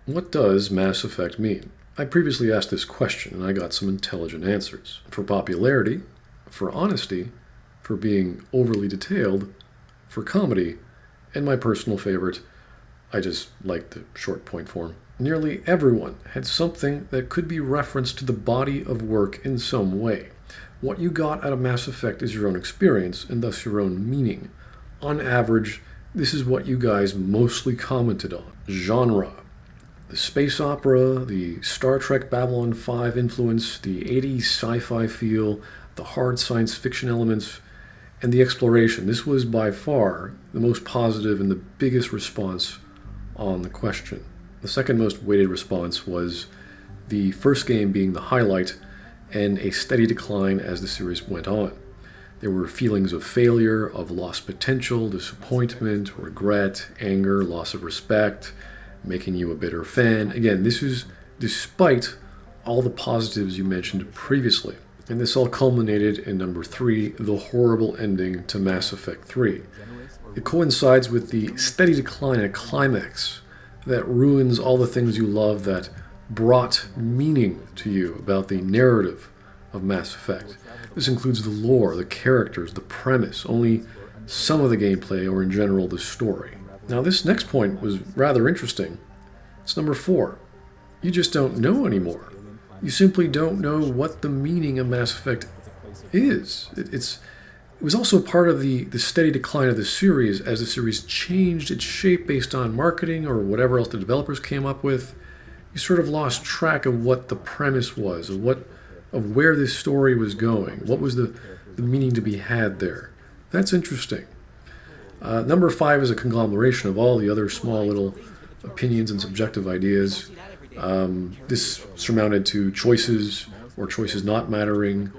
What does Mass Effect mean? I previously asked this question and I got some intelligent answers. For popularity, for honesty, for being overly detailed, for comedy, and my personal favorite, I just like the short point form. Nearly everyone had something that could be referenced to the body of work in some way. What you got out of Mass Effect is your own experience and thus your own meaning. On average, this is what you guys mostly commented on. Genre. The space opera, the Star Trek Babylon 5 influence, the 80s sci fi feel, the hard science fiction elements, and the exploration. This was by far the most positive and the biggest response on the question. The second most weighted response was the first game being the highlight and a steady decline as the series went on. There were feelings of failure, of lost potential, disappointment, regret, anger, loss of respect, making you a bitter fan. Again, this is despite all the positives you mentioned previously. And this all culminated in number 3, the horrible ending to Mass Effect 3. It coincides with the steady decline at climax that ruins all the things you love that brought meaning to you about the narrative of Mass Effect. This includes the lore, the characters, the premise, only some of the gameplay, or in general, the story. Now, this next point was rather interesting. It's number 4. You just don't know anymore. You simply don't know what the meaning of Mass Effect is. It was also part of the steady decline of the series as the series changed its shape based on marketing or whatever else the developers came up with. You sort of lost track of what the premise was, of where this story was going. What was the meaning to be had there? That's interesting. Number 5 is a conglomeration of all the other small little opinions and subjective ideas. This surmounted to choices or choices not mattering.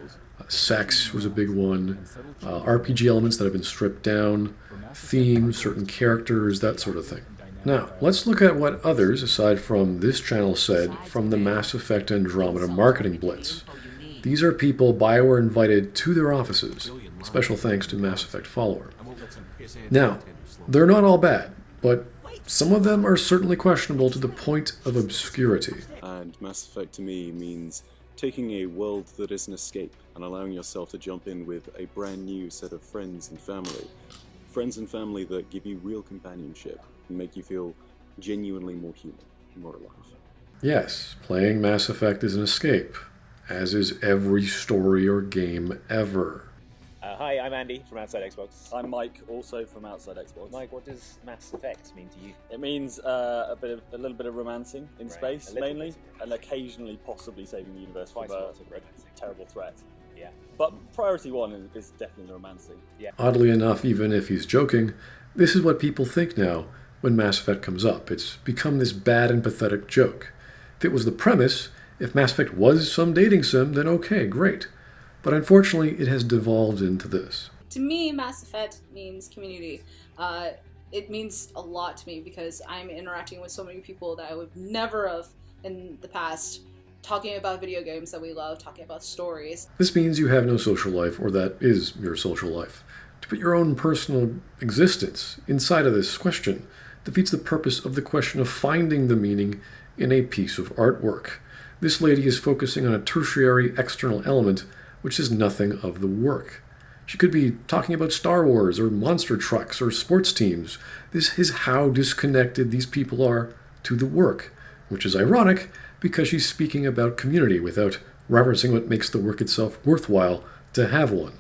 Sex was a big one. RPG elements that have been stripped down. Themes, certain characters, that sort of thing. Now, let's look at what others, aside from this channel, said from the Mass Effect Andromeda marketing blitz. These are people BioWare invited to their offices. Special thanks to Mass Effect follower. Now, they're not all bad, but some of them are certainly questionable to the point of obscurity. And Mass Effect to me means taking a world that is an escape and allowing yourself to jump in with a brand new set of friends and family. Friends and family that give you real companionship and make you feel genuinely more human, more alive. Yes, playing Mass Effect is an escape, as is every story or game ever. Hi, I'm Andy from Outside Xbox. I'm Mike, also from Outside Xbox. Mike, what does Mass Effect mean to you? It means a little bit of romancing in space, mainly, and occasionally possibly saving the universe from a terrible threat. Yeah. But priority one is definitely the romancing. Yeah. Oddly enough, even if he's joking, this is what people think now when Mass Effect comes up. It's become this bad and pathetic joke. If it was the premise, if Mass Effect was some dating sim, then okay, great. But unfortunately, it has devolved into this. To me, Mass Effect means community. It means a lot to me because I'm interacting with so many people that I would never have in the past, talking about video games that we love, talking about stories. This means you have no social life, or that is your social life. To put your own personal existence inside of this question defeats the purpose of the question of finding the meaning in a piece of artwork. This lady is focusing on a tertiary external element which is nothing of the work. She could be talking about Star Wars or monster trucks or sports teams. This is how disconnected these people are to the work, which is ironic because she's speaking about community without referencing what makes the work itself worthwhile to have one.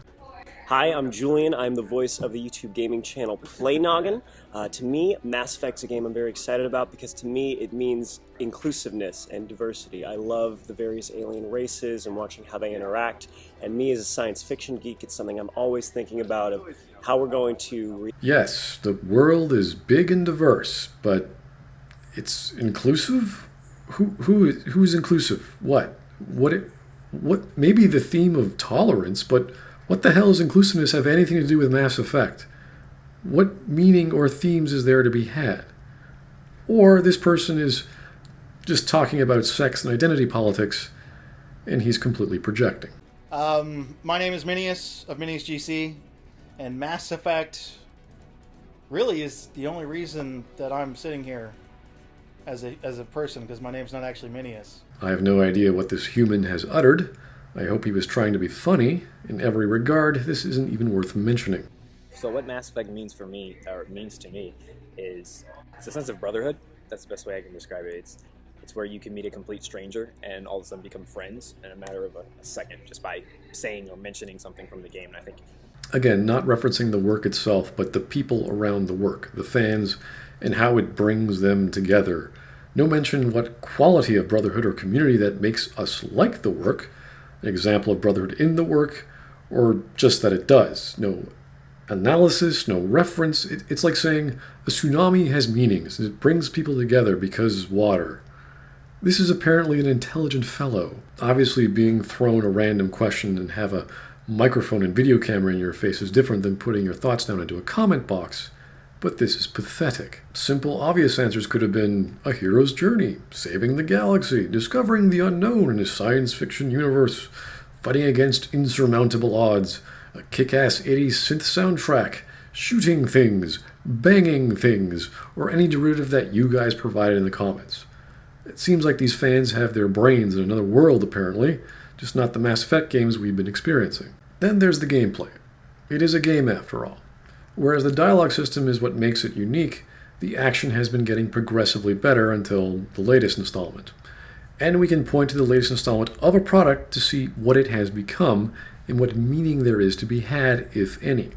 Hi, I'm Julian. I'm the voice of the YouTube gaming channel Play Noggin. To me, Mass Effect's a game I'm very excited about because to me it means inclusiveness and diversity. I love the various alien races and watching how they interact. And me as a science fiction geek, it's something I'm always thinking about of how we're going to... Yes, the world is big and diverse, but it's inclusive? Who's inclusive? What? Maybe the theme of tolerance, but what the hell does inclusiveness have anything to do with Mass Effect? What meaning or themes is there to be had? Or this person is just talking about sex and identity politics, and he's completely projecting. My name is Minius of Minius GC, and Mass Effect really is the only reason that I'm sitting here as a person, because my name's not actually Minius. I have no idea what this human has uttered. I hope he was trying to be funny. In every regard, this isn't even worth mentioning. So what Mass Effect means for me, or means to me, is it's a sense of brotherhood. That's the best way I can describe it. It's where you can meet a complete stranger and all of a sudden become friends in a matter of a second just by saying or mentioning something from the game. And I think, again, not referencing the work itself, but the people around the work, the fans, and how it brings them together. No mention what quality of brotherhood or community that makes us like the work, an example of brotherhood in the work, or just that it does. No analysis, no reference. It's like saying a tsunami has meanings. It brings people together because water. This is apparently an intelligent fellow. Obviously, being thrown a random question and have a microphone and video camera in your face is different than putting your thoughts down into a comment box. But this is pathetic. Simple, obvious answers could have been a hero's journey, saving the galaxy, discovering the unknown in a science fiction universe, fighting against insurmountable odds, a kick-ass 80s synth soundtrack, shooting things, banging things, or any derivative that you guys provided in the comments. It seems like these fans have their brains in another world, apparently, just not the Mass Effect games we've been experiencing. Then there's the gameplay. It is a game after all. Whereas the dialogue system is what makes it unique, the action has been getting progressively better until the latest installment. And we can point to the latest installment of a product to see what it has become and what meaning there is to be had, if any.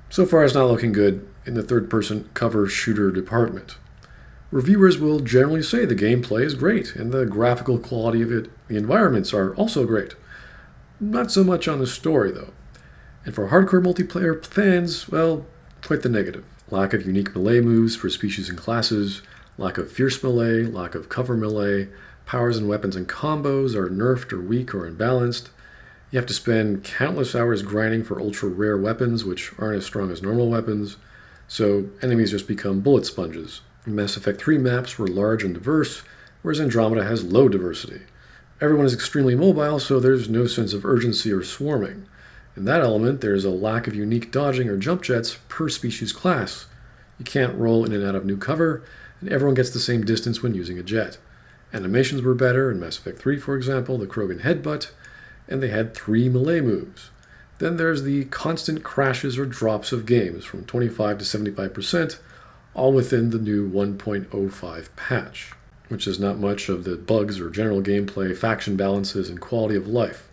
So far, it's not looking good in the third-person cover shooter department. Reviewers will generally say the gameplay is great, and the graphical quality of it, the environments are also great. Not so much on the story, though. And for hardcore multiplayer fans, well, quite the negative. Lack of unique melee moves for species and classes, lack of fierce melee, lack of cover melee, powers and weapons and combos are nerfed or weak or imbalanced. You have to spend countless hours grinding for ultra-rare weapons, which aren't as strong as normal weapons, so enemies just become bullet sponges. Mass Effect 3 maps were large and diverse, whereas Andromeda has low diversity. Everyone is extremely mobile, so there's no sense of urgency or swarming. In that element, there's a lack of unique dodging or jump jets per species class. You can't roll in and out of new cover, and everyone gets the same distance when using a jet. Animations were better in Mass Effect 3, for example, the Krogan headbutt, and they had 3 melee moves. Then there's the constant crashes or drops of games from 25 to 75%, all within the new 1.05 patch, which is not much of the bugs or general gameplay, faction balances, and quality of life.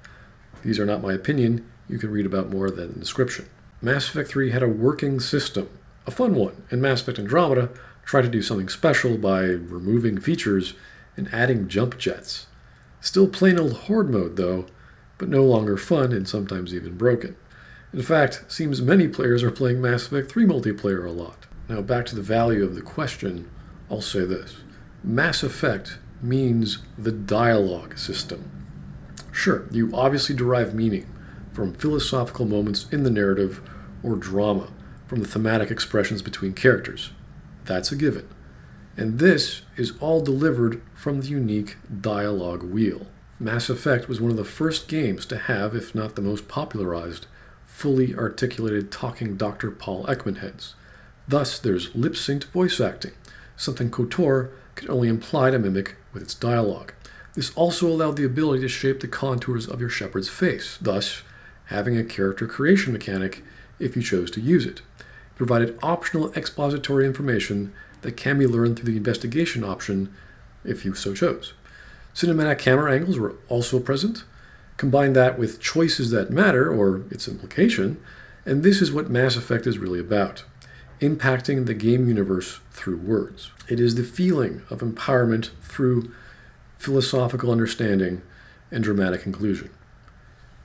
These are not my opinion. You can read about more of that in the description. Mass Effect 3 had a working system, a fun one, and Mass Effect Andromeda tried to do something special by removing features and adding jump jets. Still plain old horde mode, though, but no longer fun and sometimes even broken. In fact, seems many players are playing Mass Effect 3 multiplayer a lot. Now back to the value of the question, I'll say this. Mass Effect means the dialogue system. Sure, you obviously derive meaning from philosophical moments in the narrative or drama, from the thematic expressions between characters. That's a given. And this is all delivered from the unique dialogue wheel. Mass Effect was one of the first games to have, if not the most popularized, fully articulated talking Dr. Paul Ekman heads. Thus, there's lip-synced voice acting, something KOTOR could only imply to mimic with its dialogue. This also allowed the ability to shape the contours of your Shepard's face, thus having a character creation mechanic if you chose to use it. It provided optional expository information that can be learned through the investigation option if you so chose. Cinematic camera angles were also present. Combine that with choices that matter, or its implication, and this is what Mass Effect is really about. Impacting the game universe through words. It is the feeling of empowerment through philosophical understanding and dramatic conclusion.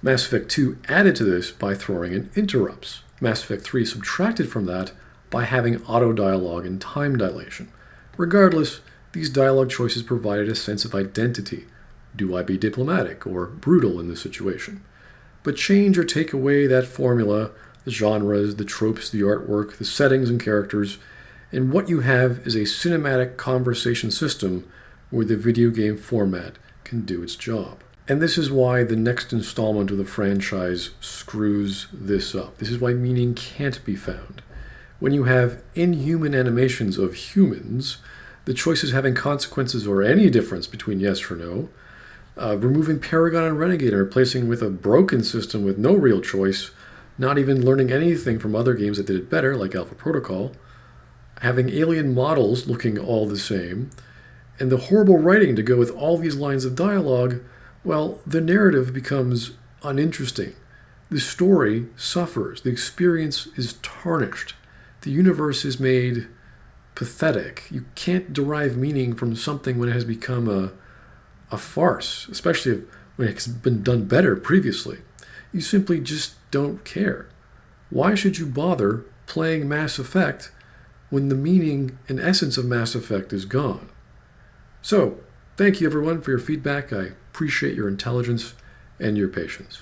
Mass Effect 2 added to this by throwing in interrupts. Mass Effect 3 subtracted from that by having auto-dialogue and time dilation. Regardless, these dialogue choices provided a sense of identity. Do I be diplomatic or brutal in this situation? But change or take away that formula, the genres, the tropes, the artwork, the settings and characters, and what you have is a cinematic conversation system where the video game format can do its job. And this is why the next installment of the franchise screws this up. This is why meaning can't be found. When you have inhuman animations of humans, the choices having consequences or any difference between yes or no, removing Paragon and Renegade and replacing with a broken system with no real choice, not even learning anything from other games that did it better, like Alpha Protocol, having alien models looking all the same, and the horrible writing to go with all these lines of dialogue, well, the narrative becomes uninteresting. The story suffers. The experience is tarnished. The universe is made pathetic. You can't derive meaning from something when it has become a farce, especially when it's been done better previously. You simply just don't care. Why should you bother playing Mass Effect when the meaning and essence of Mass Effect is gone? So, thank you everyone for your feedback. I appreciate your intelligence and your patience.